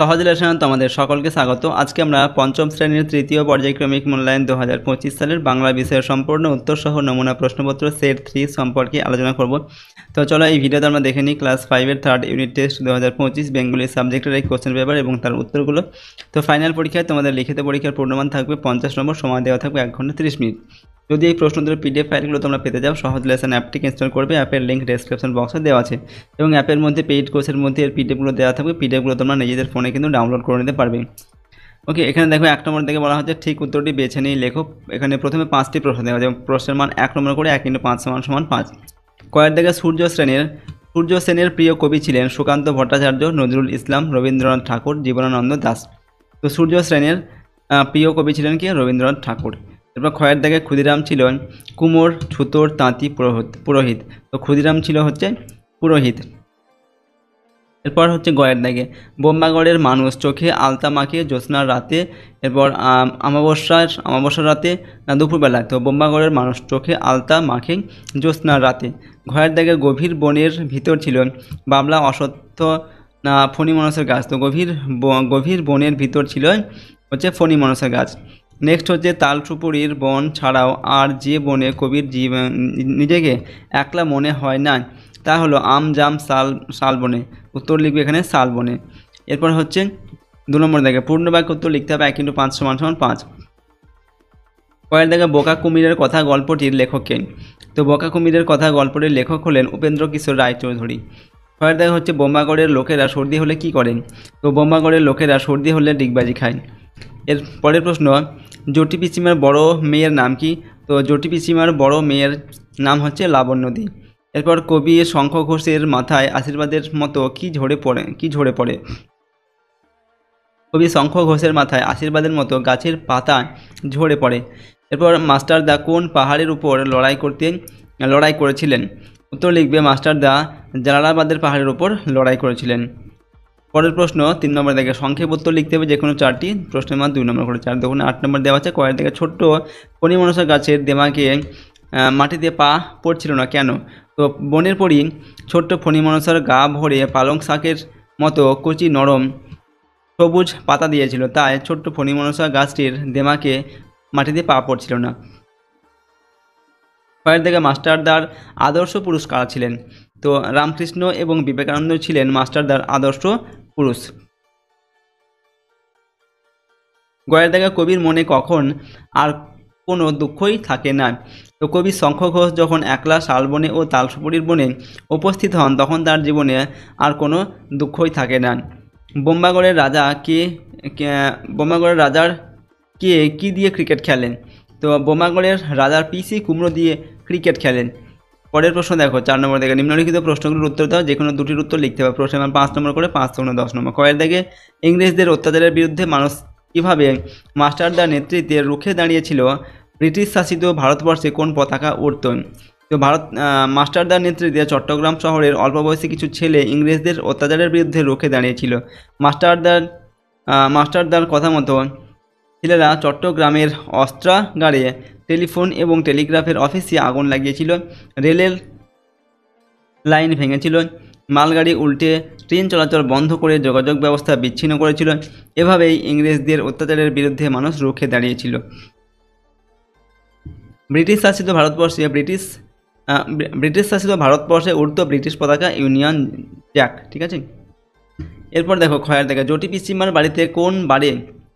সহজ লেসনে তোমাদের সকলকে স্বাগত। আজকে আমরা পঞ্চম শ্রেণীর তৃতীয় পর্যায়ক্রমিক মূল্যায়ন 2025 সালের বাংলা বিষয়ের সম্পূর্ণ উত্তর সহ নমুনা প্রশ্নপত্র সেট 3 সম্পর্কে আলোচনা করব। তো চলো এই ভিডিওতে আমরা দেখে নিই ক্লাস 5-এর থার্ড ইউনিট টেস্ট 2025 বেঙ্গলি সাবজেক্টের এই কোশ্চেন পেপার এবং তার উত্তরগুলো। তো ফাইনাল পরীক্ষায় তোমাদের লিখিত পরীক্ষার পূর্ণমান থাকবে 50 নম্বর, সময় দেওয়া থাকবে 1 ঘন্টা 30 মিনিট। যদি এই প্রশ্নোত্তরের পিডিএফ ফাইলগুলো তোমরা পেতে যাও, সহজ লেসন অ্যাপটিকে ইনস্টল করবে। অ্যাপের লিঙ্ক ডেসক্রিপশন বক্সে দেওয়া আছে এবং অ্যাপের মধ্যে পেইড কোর্সের মধ্যে এর পিডিএফগুলো দেওয়া থাকবে। পিডিএফগুলো তোমরা নিজেদের ফোনে কিন্তু ডাউনলোড করে নিতে পারবে। ওকে, এখানে দেখো 1 নম্বর থেকে বলা হচ্ছে ঠিক উত্তরটি বেছে নিয়ে লেখো। এখানে প্রথমে 5টি প্রশ্ন দেওয়া যেমন প্রশ্নের মান 1 নম্বর করে 1 × 5 = 5। কয়ের দিকে সূর্য সেনের প্রিয় কবি ছিলেন সুকান্ত ভট্টাচার্য, নজরুল ইসলাম, রবীন্দ্রনাথ ঠাকুর, জীবনানন্দ দাশ। তো সূর্য সেনের প্রিয় কবি ছিলেন কি? রবীন্দ্রনাথ ঠাকুর। এরপর ক্ষয়ের দাগে ক্ষুদিরাম ছিল কুমোর, ছুতোর, তাঁতি, পুরোহিত। তো ক্ষুদিরাম ছিল হচ্ছে পুরোহিত। এরপর হচ্ছে গয়ের দাগে বোম্বাগড়ের মানুষ চোখে আলতা মাখে জ্যোৎস্নার রাতে। এরপর অমাবস্যার রাতে না দুপুরবেলায়। তো বোম্বাগড়ের মানুষ চোখে আলতা মাখে জ্যোৎস্নার রাতে। ঘয়ের দাগে গভীর বনের ভিতর ছিল বাবলা, অশ্বত্থ না ফণিমনসের গাছ। তো গভীর বনের ভিতর ছিল হচ্ছে ফণিমনসের গাছ। নেক্সট হচ্ছে তালসুপুরির বন ছাড়াও আর যে বনে কবির নিজেকে একলা মনে হয় না তা হলো আম, জাম, শাল বনে। উত্তর লিখবে এখানে শাল বনে। এরপর হচ্ছে 2 নম্বর দাগে পূর্ণ বাক্য উত্তর লিখতে হবে 1 × 5 = 5। কয়ের দাগে বোকা কুমিরের কথা গল্পটির লেখককে। তো বোকা কুমিরের কথা গল্পটির লেখক হলেন উপেন্দ্র কিশোর রায়চৌধুরী। কয়ের দাগে হচ্ছে বোম্বাগড়ের লোকেরা সর্দি হলে কি করেন? তো বোম্বাগড়ের লোকেরা সর্দি হলে ডিগবাজি খায়। এর পরের প্রশ্ন, জটি পিসিমার বড় মেয়ের নাম কি? তো জটি পিসিমার বড় মেয়ের নাম হচ্ছে লাবণ্যদী। এরপর কবি শঙ্খ ঘোষের মাথায় আশীর্বাদের মতো কি ঝরে পড়ে? কবি শঙ্খ ঘোষের মাথায় আশীর্বাদের মতো গাছের পাতা ঝরে পড়ে। এরপর মাস্টারদা কোন পাহাড়ের উপর লড়াই করেছিলেন? উত্তর লিখবে মাস্টারদা জালালাবাদের পাহাড়ের উপর লড়াই করেছিলেন। পরের প্রশ্ন 3 নম্বর দেখে সংক্ষেপ উত্তর লিখতে হবে যে কোনো 4টি, প্রশ্নের মান 2 নম্বর করে। 4 × 8 নম্বর দেওয়া আছে। কয়ের দিকে ছোট্ট ফণিমনসা গাছের দেমাকে মাটিতে পা পড়ছিল না কেন? তো বনের পরই ছোট্ট ফণিমনসার গা ভরে পালং শাকের মতো কচি নরম সবুজ পাতা দিয়েছিল, তাই ছোট্ট ফণিমনসা গাছটির দেমাকে মাটিতে পা পড়ছিল না। কয়ের দিকে মাস্টারদার আদর্শ পুরুষ কারা ছিলেন? তো রামকৃষ্ণ এবং বিবেকানন্দ ছিলেন মাস্টারদার আদর্শ পুরুষ। গয়ের দাগে কবির মনে কখন আর কোনো দুঃখই থাকে না? তো কবি শঙ্খ ঘোষ যখন একলা শালবনে ও তালসুপুরির বনে উপস্থিত হন তখন তার জীবনে আর কোনো দুঃখই থাকে না। বোম্বাগড়ের রাজার কি দিয়ে ক্রিকেট খেলেন? তো বোম্বাগড়ের রাজার পিসি কুমড়ো দিয়ে ক্রিকেট খেলেন। পরের প্রশ্ন দেখো 4 নম্বর থেকে নিম্নলিখিত প্রশ্নগুলোর উত্তর দাও, যে কোনো 2টির উত্তর লিখতে হবে। প্রশ্ন 5 নম্বর করে 5 × 10 নম্বর। কয়ের দাগে ইংরেজদের অত্যাচারের বিরুদ্ধে মানুষ কীভাবে মাস্টারদার নেতৃত্বে রুখে দাঁড়িয়েছিল? ব্রিটিশ শাসিত ভারতবর্ষে কোন পতাকা উড়ত? তো মাস্টারদার নেতৃত্বে চট্টগ্রাম শহরের অল্প বয়সী কিছু ছেলে ইংরেজদের অত্যাচারের বিরুদ্ধে রুখে দাঁড়িয়েছিল। মাস্টারদার কথা মতো ছেলেরা চট্টগ্রামের অস্ত্রাগারে, টেলিফোন এবং টেলিগ্রাফের অফিসে আগুন লাগিয়েছিল, রেলের লাইন ভেঙেছিল, মালগাড়ি উল্টে ট্রেন চলাচল বন্ধ করে যোগাযোগ ব্যবস্থা বিচ্ছিন্ন করেছিল। এভাবেই ইংরেজদের অত্যাচারের বিরুদ্ধে মানুষ রুখে দাঁড়িয়েছিল। ব্রিটিশ শাসিত ভারতবর্ষে উড়ত ব্রিটিশ পতাকা, ইউনিয়ন জ্যাক। ঠিক আছে। এরপর দেখো ক্ষয়ের দেখা জটি পিসিমার বাড়িতে কোন বারে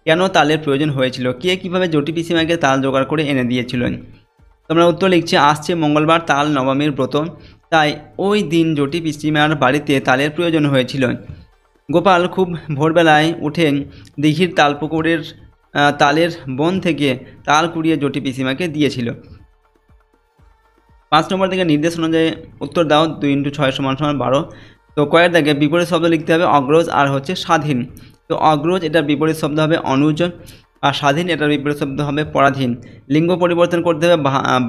কেন তালের প্রয়োজন হয়েছিল? কে কীভাবে জটি পিসিমাকে তাল জোগাড় করে এনে দিয়েছিলেন? তোমরা উত্তর লিখছে আসছে মঙ্গলবার তাল নবমীর ব্রত, তাই ওই দিন জটি পিসিমার বাড়িতে তালের প্রয়োজন হয়েছিল। গোপাল খুব ভোরবেলায় উঠে দিঘির তালপুকুরের তালের বন থেকে তাল কুড়িয়ে জটি পিসিমাকে দিয়েছিল। 5 নম্বর থেকে নির্দেশ অনুযায়ী উত্তর দাও। 2 × 6 = 12। তো কয়ের দাগে বিপরীত শব্দ লিখতে হবে অগ্রজ আর হচ্ছে স্বাধীন। তো অগ্রজ এটার বিপরীত শব্দ হবে অনুজ, আর স্বাধীন এটার বিপরীত শব্দ হবে পরাধীন। লিঙ্গ পরিবর্তন করতে হবে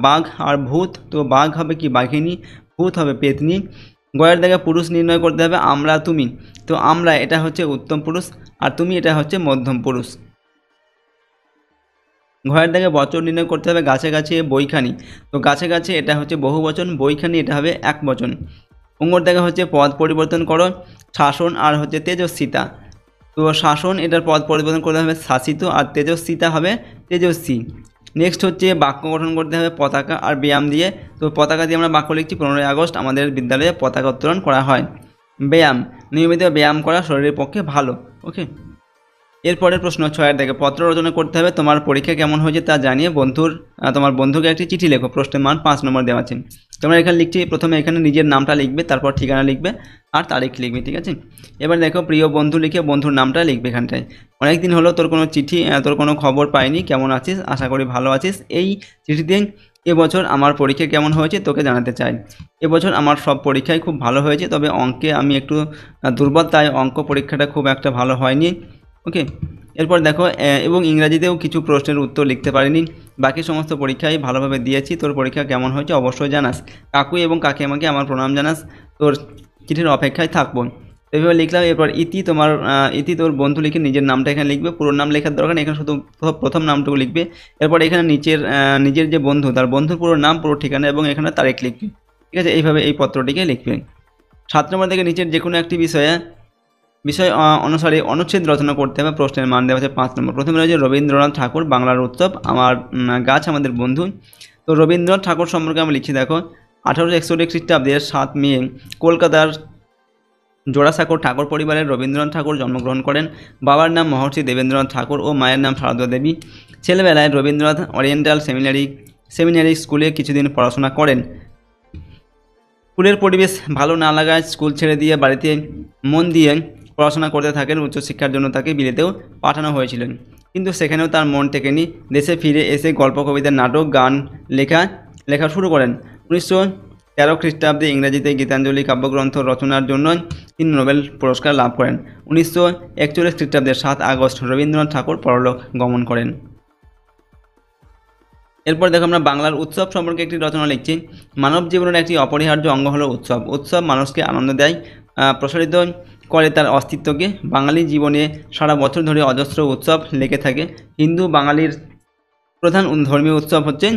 বাঘ আর ভূত। তো বাঘ হবে কি বাঘিনী, ভূত হবে পেতনি। গয়ের দাগে পুরুষ নির্ণয় করতে হবে আমরা তুমি। তো আমরা এটা হচ্ছে উত্তম পুরুষ আর তুমি এটা হচ্ছে মধ্যম পুরুষ। ঘয়ের দাগে বচন নির্ণয় করতে হবে গাছে গাছে বইখানি। তো গাছে গাছে এটা হচ্ছে বহু বচন, বইখানি এটা হবে এক বচন। উঙ্গর দাগে হচ্ছে পদ পরিবর্তন করো, শাসন আর হচ্ছে তেজস্বিতা। তো তো শাসন এটার পদ পরিবর্তন করতে হবে শাসিত, আর তেজস্বিতা হবে তেজস্বী। নেক্সট হচ্ছে বাক্য গঠন করতে হবে পতাকা আর ব্যায়াম দিয়ে। তো পতাকা দিয়ে আমরা বাক্য লিখছি 15ই আগস্ট আমাদের বিদ্যালয়ে পতাকা উত্তোলন করা হয়। ব্যায়াম, নিয়মিত ব্যায়াম করা শরীরের পক্ষে ভালো। ওকে, এরপরের প্রশ্ন 6 দেখে পত্র রচনা করতে হবে তোমার পরীক্ষা কেমন হয়েছে তা জানিয়ে তোমার বন্ধুকে একটি চিঠি লেখো। প্রশ্নের মান 5 নম্বর দেওয়া আছে। তোমরা এখানে লিখছি, প্রথমে এখানে নিজের নামটা লিখবে, তারপর ঠিকানা লিখবে আর তারিখ লিখবে, ঠিক আছে। এবার দেখো প্রিয় বন্ধু লিখে বন্ধুর নামটা লিখবে এখানটায়। অনেক দিন হলো তোর কোনো চিঠি, তোর কোনো খবর পাইনি, কেমন আছিস, আশা করি ভালো আছিস। এই চিঠিতে এবছর আমার পরীক্ষা কেমন হয়েছে তোকে জানাতে চাই। এবছর আমার সব পরীক্ষায় খুব ভালো হয়েছে, তবে অঙ্কে আমি একটু দুর্বল, তাই অঙ্ক পরীক্ষাটা খুব একটা ভালো হয়নি। ওকে, এরপর দেখো এবং ইংরাজিতেও কিছু প্রশ্নের উত্তর লিখতে পারিনি, বাকি সমস্ত পরীক্ষায় ভালোভাবে দিয়েছি। তোর পরীক্ষা কেমন হয়েছে অবশ্যই জানাস। কাকু এবং কাকিমাকে আমার প্রণাম জানাস, তোর চিঠির অপেক্ষায় থাকবো। এইভাবে লিখলাম। এরপর ইতি তোর বন্ধু লিখে নিজের নামটা এখানে লিখবে, পুরো নাম লেখার দরকার নেই, এখানে শুধু প্রথম নামটুকু লিখবে। এরপর এখানে নিজের যে বন্ধু তার বন্ধুর পুরো নাম, পুরো ঠিকানা এবং এখানে তারিখ লিখবে, ঠিক আছে। এইভাবে এই পত্রটিকে লিখবে। 7 নম্বর থেকে নিচের যে কোনো একটি বিষয় অনুসারে অনুচ্ছেদ রচনা করতে হবে। প্রশ্নের মান দেওয়া হচ্ছে 5 নম্বর। প্রথমে রয়েছে রবীন্দ্রনাথ ঠাকুর বাংলার উৎসব, আমার গাছ আমাদের বন্ধু। তো রবীন্দ্রনাথ ঠাকুর সম্পর্কে আমি লিখছি, দেখো 1861 খ্রিস্টাব্দের 7 মে কলকাতার জোড়াসাঁকোর ঠাকুর পরিবারের রবীন্দ্রনাথ ঠাকুর জন্মগ্রহণ করেন। বাবার নাম মহর্ষি দেবেন্দ্রনাথ ঠাকুর ও মায়ের নাম শারদা দেবী। ছেলেবেলায় রবীন্দ্রনাথ ওরিয়েন্টাল সেমিনারি স্কুলে কিছুদিন পড়াশোনা করেন। স্কুলের পরিবেশ ভালো না লাগায় স্কুল ছেড়ে দিয়ে বাড়িতে মন দিয়ে পড়াশোনা করতে থাকেন। উচ্চশিক্ষার জন্য তাকে বিলেতেও পাঠানো হয়েছিল, কিন্তু সেখানেও তার মন টেকেনি। দেশে ফিরে এসে গল্প, কবিতা, নাটক, গান লেখা শুরু করেন। 1913 খ্রিস্টাব্দে ইংরেজিতে গীতাঞ্জলি কাব্যগ্রন্থ রচনার জন্য তিনি নোবেল পুরস্কার লাভ করেন। 1941 খ্রিস্টাব্দের 7 আগস্ট রবীন্দ্রনাথ ঠাকুর পরলোক গমন করেন। এরপর দেখো আমরা বাংলার উৎসব সম্পর্কে একটি রচনা লিখছি। মানব জীবনের একটি অপরিহার্য অঙ্গ হলো উৎসব। উৎসব মানুষকে আনন্দ দেয়, প্রসারিত করে তার অস্তিত্বকে। বাঙালি জীবনে সারা বছর ধরে অজস্র উৎসব লেগে থাকে। হিন্দু বাঙালির প্রধান ধর্মীয় উৎসব হচ্ছে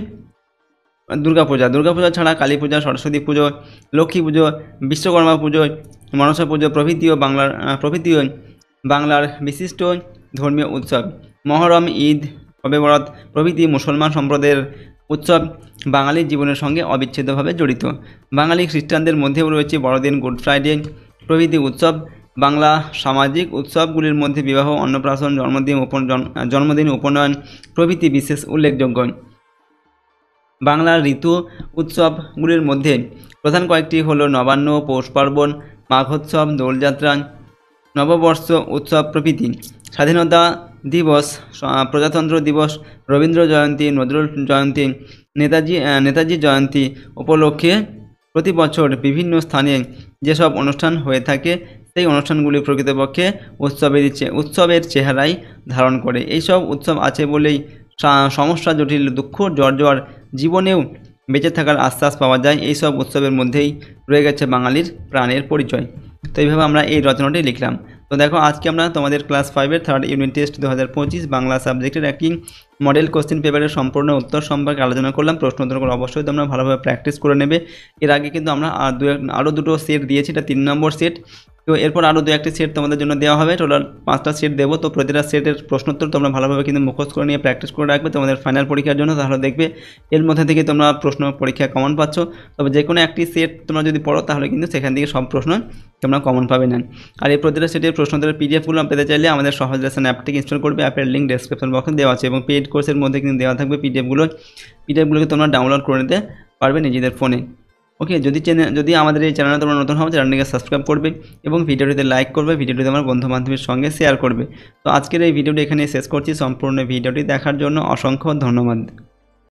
দুর্গাপূজা। দুর্গাপূজা ছাড়া কালী পূজা, সরস্বতী পুজো, লক্ষ্মী পুজো, বিশ্বকর্মা পুজো, মনসা পুজো প্রভৃতিও বাংলার বিশিষ্ট ধর্মীয় উৎসব। মহরম, ঈদ, শবে বরাত প্রভৃতি মুসলমান সম্প্রদায়ের উৎসব বাঙালির জীবনের সঙ্গে অবিচ্ছেদ্যভাবে জড়িত। বাঙালি খ্রিস্টানদের মধ্যেও রয়েছে বড়দিন, গুড ফ্রাইডে প্রভৃতি উৎসব। বাংলা সামাজিক উৎসবগুলির মধ্যে বিবাহ, অন্নপ্রাশন, জন্মদিন, উপনয়ন প্রভৃতি বিশেষ উল্লেখযোগ্য। বাংলার ঋতু উৎসবগুলির মধ্যে প্রধান কয়েকটি হলো নবান্ন, পৌষ পার্বণ, মাঘোৎসব, দোলযাত্রা, নববর্ষ উৎসব প্রভৃতি। স্বাধীনতা দিবস, প্রজাতন্ত্র দিবস, রবীন্দ্র জয়ন্তী, নজরুল জয়ন্তী, নেতাজি জয়ন্তী উপলক্ষে প্রতি বছর বিভিন্ন স্থানে যেসব অনুষ্ঠান হয়ে থাকে সেই অনুষ্ঠানগুলি প্রকৃতপক্ষে উৎসবের চেহারাই ধারণ করে। এইসব উৎসব আছে বলেই সমস্যা, জটিল, দুঃখ, জর্জর জীবনেও বেঁচে থাকার আশ্বাস পাওয়া যায়। এইসব উৎসবের মধ্যেই রয়ে গেছে বাঙালির প্রাণের পরিচয়। তো এইভাবে আমরা এই রচনাটি লিখলাম। তো দেখো আজকে আমরা তোমাদের ক্লাস 5-এর 3rd ইউনিট টেস্ট 2025 বাংলা সাবজেক্টের একটি মডেল কোশ্চেন পেপারের সম্পূর্ণ উত্তর সম্পর্কে আলোচনা করলাম। প্রশ্ন উত্তরগুলো অবশ্যই তোমরা ভালোভাবে প্র্যাকটিস করে নেবে। এর আগে কিন্তু আমরা আরও দুটো সেট দিয়েছি, এটা 3 নম্বর সেট। তো এরপর আরও 2-1টি সেট তোমাদের জন্য দেওয়া হবে, টোটাল 5টা সেট দেবো। তো প্রতিটা সেটের প্রশ্নোত্তর তোমরা ভালোভাবে কিন্তু মুখস্থ করে নিয়ে প্র্যাকটিস করে রাখবে তোমাদের ফাইনাল পরীক্ষার জন্য। তাহলে দেখবে এর মধ্যে থেকে তোমরা প্রশ্ন পরীক্ষা কমন পাচ্ছ। তবে যে কোনো একটি সেট তোমরা যদি পড়ো তাহলে কিন্তু সেখান থেকে সব প্রশ্ন তোমরা কমন পাবে না। আর এই প্রতিটা সেটের প্রশ্নোত্তরের পিডিএফগুলো পেতে চাইলে আমাদের সহজ লেসন অ্যাপটিকে ইনস্টল করবে। অ্যাপের লিঙ্ক ডেসক্রিপশন বক্সে দেওয়া আছে এবং পেইড কোর্সের মধ্যে কিন্তু দেওয়া থাকবে পিডিএফগুলোকে তোমরা ডাউনলোড করে নিতে পারবে নিজেদের ফোনে। ওকে, যদি আমাদের এই চ্যানেলে তোমরা নতুন হও চ্যানেলটিকে সাবস্ক্রাইব করবে এবং ভিডিওটিতে লাইক করবে, ভিডিওটি আমার বন্ধু বান্ধবের সঙ্গে শেয়ার করবে। তো আজকের এই ভিডিওটি এখানে শেষ করছি। সম্পূর্ণ ভিডিওটি দেখার জন্য অসংখ্য ধন্যবাদ।